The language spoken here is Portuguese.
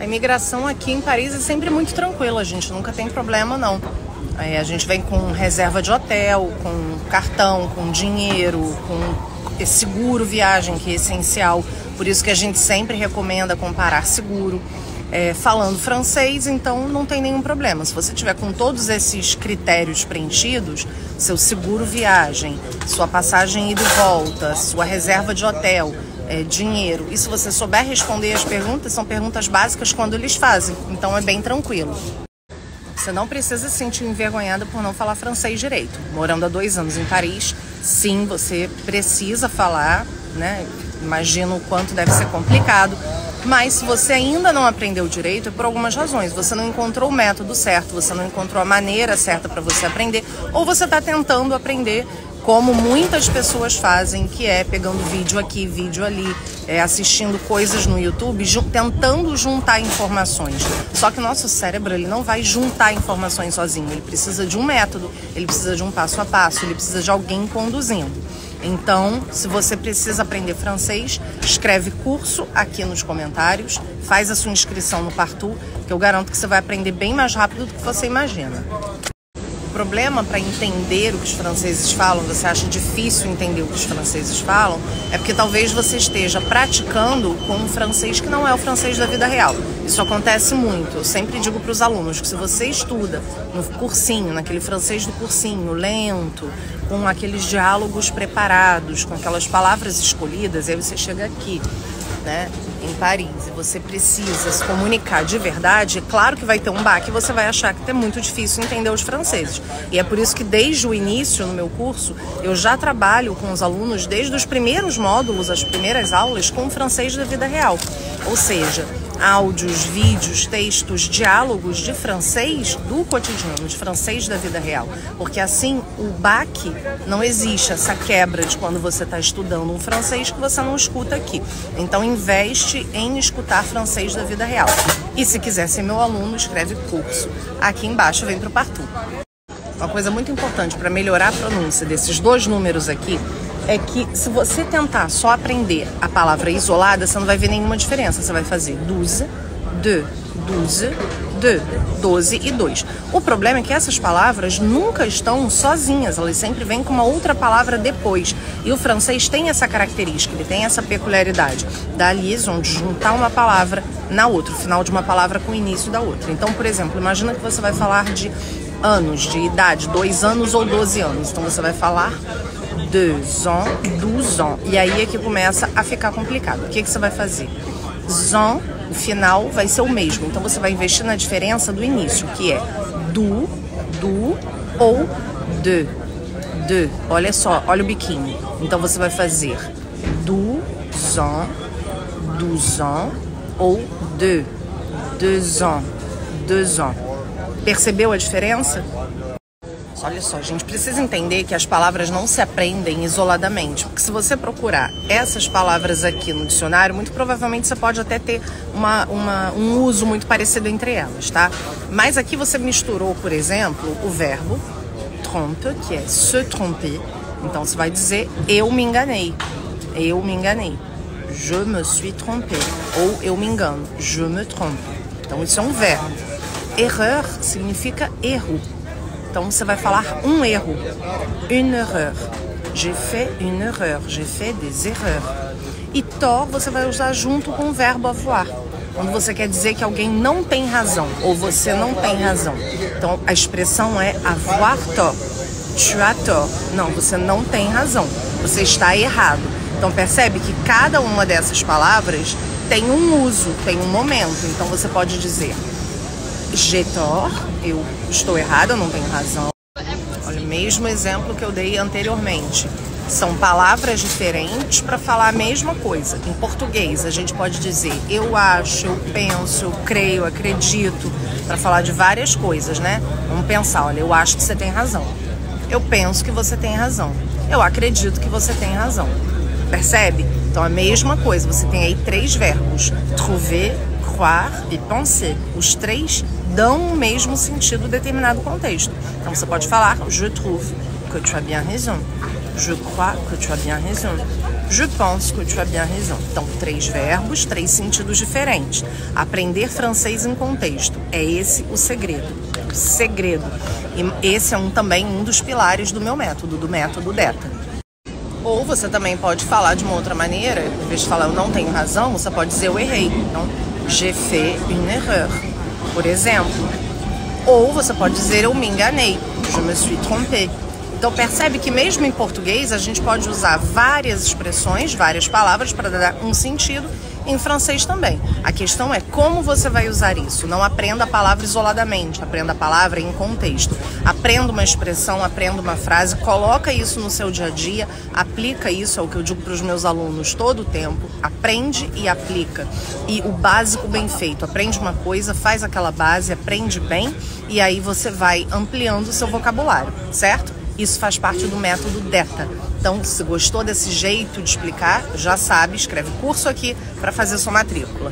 A imigração aqui em Paris é sempre muito tranquila, a gente nunca tem problema não. A gente vem com reserva de hotel, com cartão, com dinheiro, com seguro viagem, que é essencial. Por isso que a gente sempre recomenda comparar seguro. Falando francês, então não tem nenhum problema. Se você tiver com todos esses critérios preenchidos, seu seguro viagem, sua passagem ida e volta, sua reserva de hotel, dinheiro, e se você souber responder as perguntas, são perguntas básicas quando eles fazem, então é bem tranquilo. Você não precisa se sentir envergonhada por não falar francês direito. Morando há 2 anos em Paris, sim, você precisa falar, né? Imagino o quanto deve ser complicado. Mas se você ainda não aprendeu direito, é por algumas razões. Você não encontrou o método certo, você não encontrou a maneira certa para você aprender, ou você está tentando aprender como muitas pessoas fazem, que é pegando vídeo aqui, vídeo ali, assistindo coisas no YouTube, tentando juntar informações. Só que o nosso cérebro, ele não vai juntar informações sozinho, ele precisa de um método, ele precisa de um passo a passo, ele precisa de alguém conduzindo. Então, se você precisa aprender francês, escreve curso aqui nos comentários, faz a sua inscrição no Partout, que eu garanto que você vai aprender bem mais rápido do que você imagina. O problema para entender o que os franceses falam, você acha difícil entender o que os franceses falam, é porque talvez você esteja praticando com um francês que não é o francês da vida real. Isso acontece muito. Eu sempre digo para os alunos que se você estuda no cursinho, naquele francês do cursinho, lento, com aqueles diálogos preparados, com aquelas palavras escolhidas, aí você chega aqui, né, em Paris, e você precisa se comunicar de verdade, é claro que vai ter um baque, você vai achar que é muito difícil entender os franceses. E é por isso que desde o início, no meu curso, eu já trabalho com os alunos, desde os primeiros módulos, as primeiras aulas, com o francês da vida real. Ou seja, áudios, vídeos, textos, diálogos de francês do cotidiano, de francês da vida real. Porque assim, o baque não existe, essa quebra de quando você está estudando um francês que você não escuta aqui. Então, investe em escutar francês da vida real. E se quiser ser meu aluno, escreve curso. Aqui embaixo vem para o Partout. Uma coisa muito importante para melhorar a pronúncia desses 2 números aqui é que se você tentar só aprender a palavra isolada, você não vai ver nenhuma diferença. Você vai fazer 12, 12 e 2. O problema é que essas palavras nunca estão sozinhas, elas sempre vêm com uma outra palavra depois. E o francês tem essa característica, ele tem essa peculiaridade da liaison, de juntar uma palavra na outra, o final de uma palavra com o início da outra. Então, por exemplo, imagina que você vai falar de anos, de idade, 2 anos ou 12 anos. Então você vai falar 2 ans, 12 ans. E aí é que começa a ficar complicado. O que você vai fazer? Ans, o final vai ser o mesmo. Então você vai investir na diferença do início, que é do ou de. Olha só, olha o biquinho. Então você vai fazer 12 ans, 12 ans ou 2 ans, 2 ans. Percebeu a diferença? Olha só, a gente precisa entender que as palavras não se aprendem isoladamente, porque se você procurar essas palavras aqui no dicionário, muito provavelmente você pode até ter um uso muito parecido entre elas, tá? Mas aqui você misturou, por exemplo, o verbo trompe, que é se tromper. Então você vai dizer eu me enganei, eu me enganei, je me suis trompé, ou eu me engano, je me trompe. Então isso é um verbo. Erreur significa erro. Então você vai falar um erro, une erreur. J'ai fait une erreur, j'ai fait des erreurs. E tort você vai usar junto com o verbo avoir, quando você quer dizer que alguém não tem razão, ou você não tem razão. Então a expressão é avoir tort. Tu as tort. Não, você não tem razão, você está errado. Então percebe que cada uma dessas palavras tem um uso, tem um momento. Então você pode dizer j'ai tort, eu estou errado, eu não tenho razão. Olha, o mesmo exemplo que eu dei anteriormente. São palavras diferentes para falar a mesma coisa. Em português, a gente pode dizer eu acho, eu penso, eu creio, eu acredito, para falar de várias coisas, né? Vamos pensar, olha, eu acho que você tem razão. Eu penso que você tem razão. Eu acredito que você tem razão. Percebe? Então, a mesma coisa. Você tem aí 3 verbos. Trouver, croire e penser. Os 3 dão o mesmo sentido em determinado contexto. Então você pode falar je trouve que tu as bien raison, je crois que tu as bien raison, Je pense que tu as bien raison. Então, 3 verbos, 3 sentidos diferentes. Aprender francês em contexto. É esse o segredo. O segredo. E esse é também um dos pilares do meu método, do método DETA. Ou você também pode falar de uma outra maneira, em vez de falar eu não tenho razão, você pode dizer eu errei. Então, j'ai fait une erreur, por exemplo. Ou você pode dizer eu me enganei, je me suis trompé. Então percebe que mesmo em português a gente pode usar várias expressões, várias palavras para dar um sentido, em francês também. A questão é como você vai usar isso. Não aprenda a palavra isoladamente, aprenda a palavra em contexto. Aprenda uma expressão, aprenda uma frase, coloca isso no seu dia a dia, aplica isso, é o que eu digo para os meus alunos todo o tempo, aprende e aplica. E o básico bem feito, aprende uma coisa, faz aquela base, aprende bem e aí você vai ampliando o seu vocabulário, certo? Isso faz parte do método DETA. Então, se gostou desse jeito de explicar, já sabe, escreve curso aqui para fazer sua matrícula.